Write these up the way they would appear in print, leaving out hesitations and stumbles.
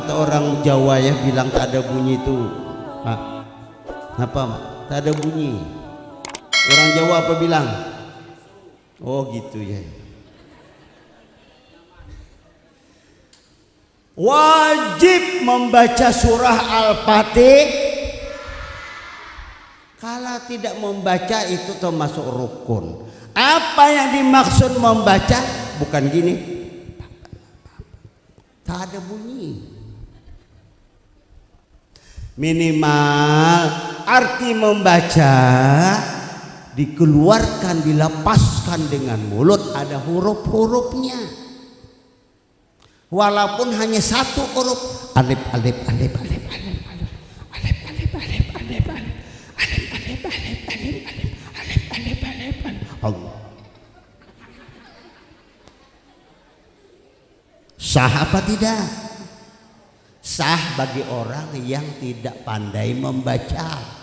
Orang Jawa ya bilang tak ada bunyi itu apa? Tak ada bunyi. Orang Jawa apa bilang? Oh gitu ya. Wajib membaca surah Al-Fatihah. Kalau tidak membaca itu termasuk rukun. Apa yang dimaksud membaca? Bukan gini. Tak ada bunyi. Minimal arti membaca dikeluarkan, dilepaskan dengan mulut, ada huruf-hurufnya. Walaupun hanya satu huruf, alif alif alif alif alif alif alif alif alif alif alif alif alif alif alif alif alif alif. Allah. Sah apa tidak? Sah bagi orang yang tidak pandai membaca.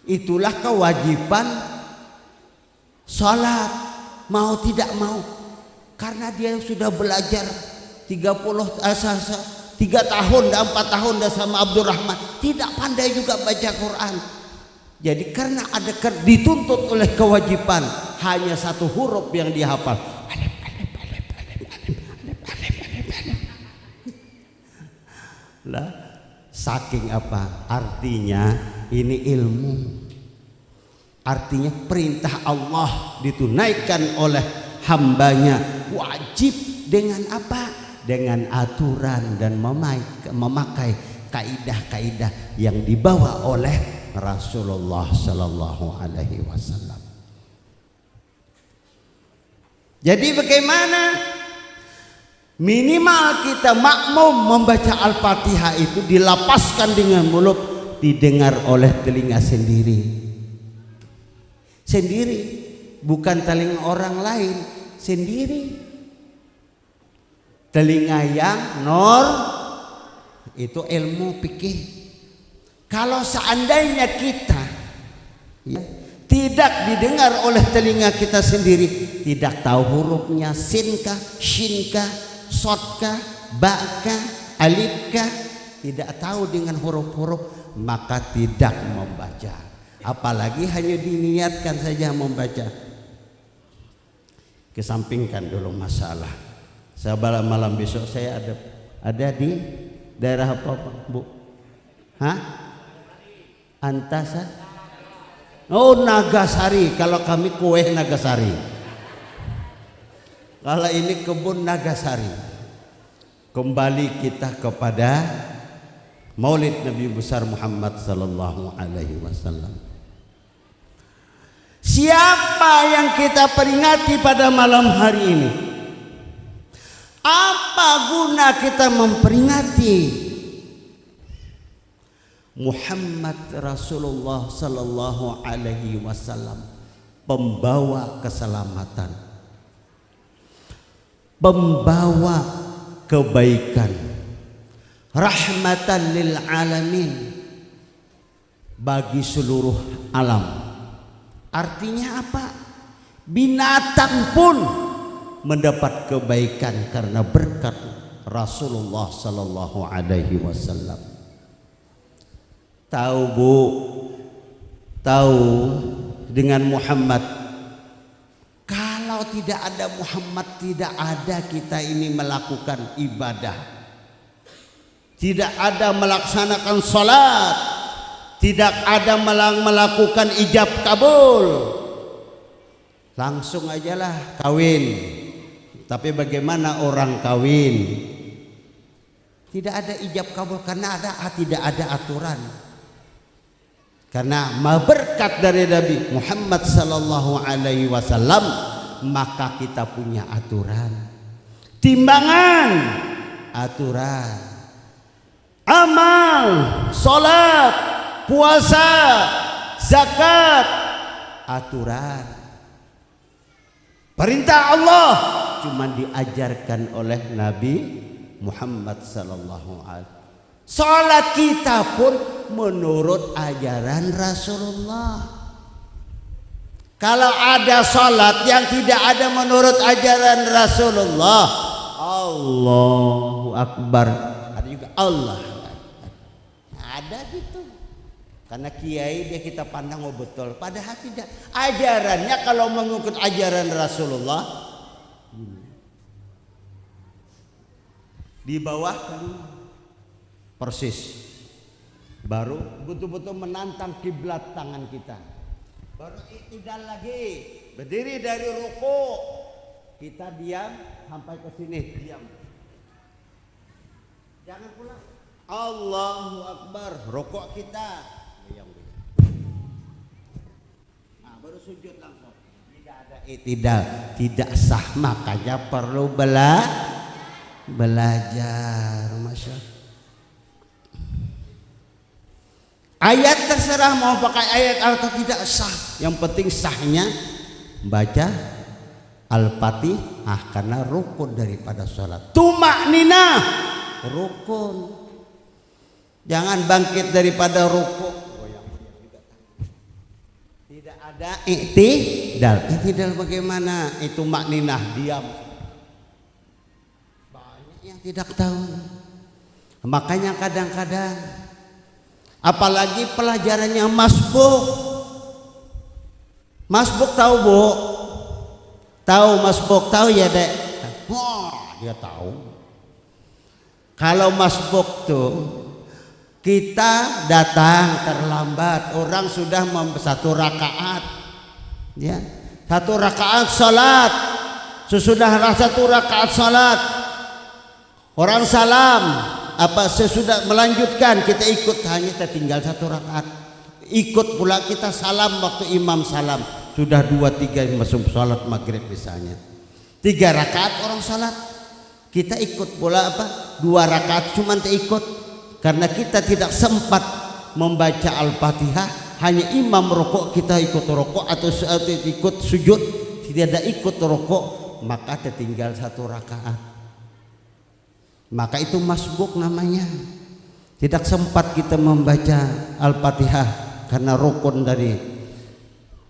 Itulah kewajiban salat, mau tidak mau, karena dia sudah belajar 3 tahun dan 4 tahun dah sama Abdurrahman, tidak pandai juga baca Quran. Jadi karena ada dituntut oleh kewajiban, hanya satu huruf yang dihafal. Lah, saking apa? Artinya ini ilmu. Artinya perintah Allah ditunaikan oleh hambanya, wajib dengan apa? Dengan aturan dan memakai kaidah-kaidah yang dibawa oleh Rasulullah Sallallahu Alaihi Wasallam. Jadi bagaimana? Minimal kita makmum membaca Al-Fatihah itu dilapaskan dengan mulut, didengar oleh telinga sendiri. Sendiri, bukan telinga orang lain, sendiri. Telinga yang itu ilmu fikih. Kalau seandainya kita ya, tidak didengar oleh telinga kita sendiri, tidak tahu hurufnya, sinkah, shinkah, sotkah, bakah, alifkah, tidak tahu dengan huruf-huruf, maka tidak membaca. Apalagi hanya diniatkan saja membaca. Kesampingkan dulu masalah. Malam besok saya ada di daerah apa Bu? Hah? Antasa? Oh, Nagasari. Kalau kami kue Nagasari. Kalau ini kebun Nagasari. Kembali kita kepada Maulid Nabi besar Muhammad sallallahu alaihi wasallam. Siapa yang kita peringati pada malam hari ini? Apa guna kita memperingati Muhammad Rasulullah sallallahu alaihi wasallam, pembawa keselamatan, pembawa kebaikan, rahmatan lil alamin, bagi seluruh alam. Artinya apa? Binatang pun mendapat kebaikan karena berkat Rasulullah sallallahu alaihi wasallam. Tahu Bu? Tahu dengan Muhammad? Kalau tidak ada Muhammad, tidak ada kita ini melakukan ibadah, tidak ada melaksanakan salat, tidak ada melakukan ijab kabul. Langsung ajalah kawin. Tapi bagaimana orang kawin? Tidak ada ijab kabul karena tidak ada aturan. Karena berkat dari Nabi Muhammad sallallahu alaihi wasallam, maka kita punya aturan, timbangan, aturan, amal, salat, puasa, zakat, aturan. Perintah Allah cuma diajarkan oleh Nabi Muhammad sallallahu alaihi wasallam. Salat kita pun menurut ajaran Rasulullah. Kalau ada salat yang tidak ada menurut ajaran Rasulullah, Allahu Akbar. Ada Allah. Ada gitu. Karena kiai dia kita pandang oh betul, padahal tidak. Ajarannya kalau mengikut ajaran Rasulullah di bawah persis. Baru betul-betul menantang kiblat tangan kita. Baru i'tidal lagi, berdiri dari ruku. Kita diam sampai ke sini, diam. Jangan pulang. Allahu Akbar, rukuk kita. Nah, baru sujud langsung. Tidak ada i'tidal, tidak sah, makanya perlu belajar, Masya. Ayat terserah mau pakai ayat atau tidak sah. Yang penting sahnya baca Al-Fatihah karena rukun daripada sholat. Tumakninah, rukun. Jangan bangkit daripada rukun. Tidak ada i'tidal. I'tidal bagaimana? Itu makninah, diam. Banyak yang tidak tahu. Makanya kadang-kadang apalagi pelajarannya masbuk. Masbuk tahu, Bu? Tahu masbuk, tahu ya, Dek? Wah, dia tahu. Kalau masbuk tuh kita datang terlambat, orang sudah satu rakaat, ya, satu rakaat salat. Sesudah satu rakaat salat, orang salam, apa sesudah melanjutkan kita ikut, hanya tertinggal satu rakaat. Ikut pula kita salam waktu imam salam. Sudah 2-3 masuk salat maghrib misalnya. 3 rakaat orang salat. Kita ikut pula apa? 2 rakaat cuma ikut. Karena kita tidak sempat membaca Al-Fatihah, hanya imam rukuk kita ikut rukuk atau ikut sujud, tidak ikut rukuk, maka tertinggal 1 rakaat. Maka itu masbuk namanya. Tidak sempat kita membaca Al-Fatihah karena rukun dari,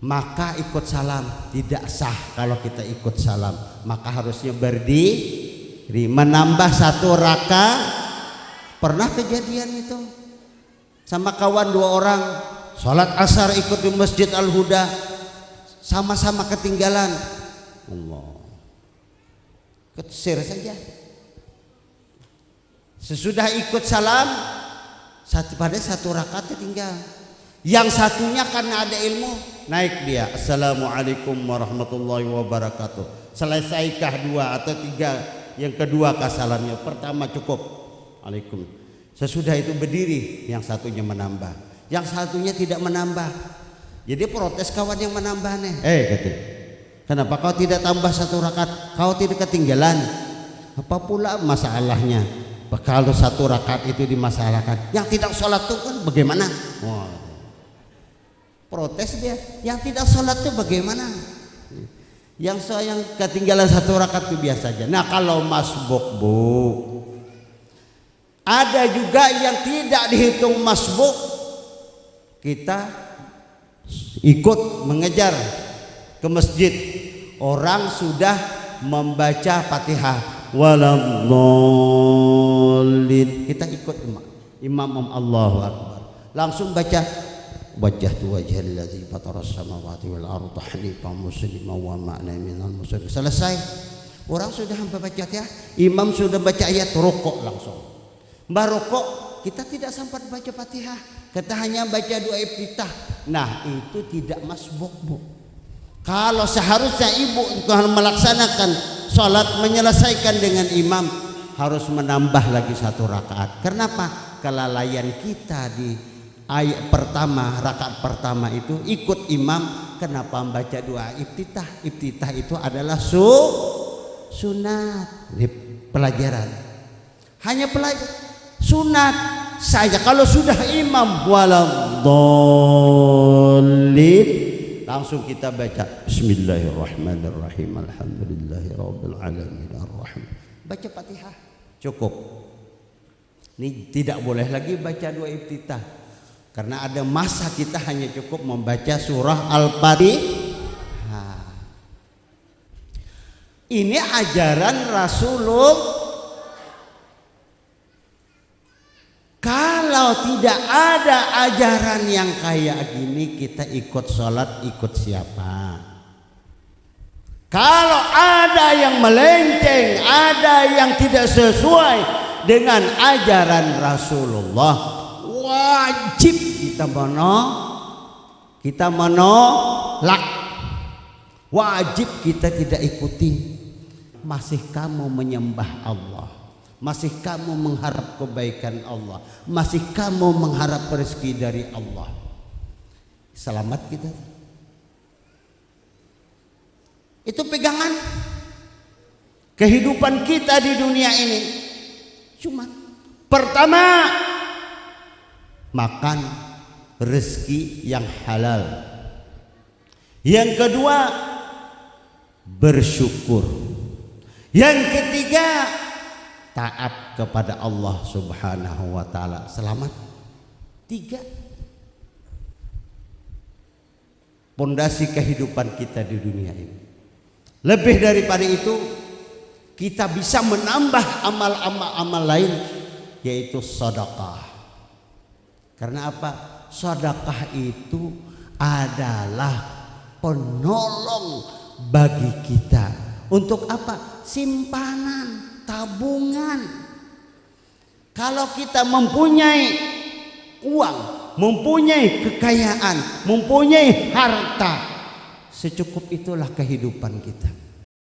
maka ikut salam tidak sah. Kalau kita ikut salam, maka harusnya berdiri menambah 1 rakaat. Pernah kejadian itu sama kawan 2 orang sholat asar ikut di Masjid Al-Huda, sama-sama ketinggalan. Allah, kesir saja. Sesudah ikut salam pada 1 rakaat tinggal. Yang satunya karena ada ilmu naik dia, Assalamualaikum warahmatullahi wabarakatuh. Selesaikah 2 atau 3? Yang kedua kasalannya, pertama cukup Alaikum. Sesudah itu berdiri, yang satunya menambah, yang satunya tidak menambah. Jadi protes kawan yang menambah nih. Kata, kenapa kau tidak tambah 1 rakaat? Kau tidak ketinggalan? Apa pula masalahnya? Kalau 1 rakaat itu dimasalahkan, yang tidak sholat itu kan bagaimana? Wah, protes dia. Yang tidak sholat itu bagaimana? Yang ketinggalan 1 rakaat itu biasa aja. Nah kalau masbuk, Bu, ada juga yang tidak dihitung masbuk, kita ikut mengejar ke masjid, orang sudah membaca Fatihah waladhdallin, kita ikut imam Allahu Akbar, langsung baca wajjahtu wajhal ladzi fataras samawati wal arda hanifan musliman wa ma'ana minal muslimin. Selesai, orang sudah membaca Fatihah, imam sudah baca ayat, rukuk langsung. Barokok kita tidak sempat baca Fatihah, kita hanya baca doa iftitah. Nah itu tidak masbuk, Bu. Kalau seharusnya ibu melaksanakan sholat menyelesaikan dengan imam, harus menambah lagi 1 rakaat. Kenapa? Kelalaian kita di ayat pertama, rakaat pertama itu ikut imam. Kenapa membaca doa iftitah? Iftitah itu adalah sunat. Ini pelajaran, hanya pelajaran sunat saja. Kalau sudah imam waladhdallin, langsung kita baca Bismillahirrahmanirrahim, Alhamdulillahirabbil alamin arrahman. Baca Fatihah cukup. Ini tidak boleh lagi baca doa iftitah, karena ada masa kita hanya cukup membaca surah Al-Fatihah. Ini ajaran Rasulullah. kalau tidak ada ajaran yang kayak gini, kita ikut sholat ikut siapa? Kalau ada yang melenceng, ada yang tidak sesuai dengan ajaran Rasulullah, wajib kita menolak, wajib kita tidak ikuti. Masih kamu menyembah Allah, masih kamu mengharap kebaikan Allah, masih kamu mengharap rezeki dari Allah, selamat kita. Itu pegangan kehidupan kita di dunia ini. Cuma pertama, makan rezeki yang halal. Yang kedua, bersyukur. Yang ketiga, taat kepada Allah Subhanahu wa taala. Selamat. 3 pondasi kehidupan kita di dunia ini. Lebih daripada itu, kita bisa menambah amal-amal lain, yaitu sedekah. Karena apa? Sedekah itu adalah penolong bagi kita. Untuk apa? Simpanan, tabungan. Kalau kita mempunyai uang, mempunyai kekayaan, mempunyai harta, secukup itulah kehidupan kita.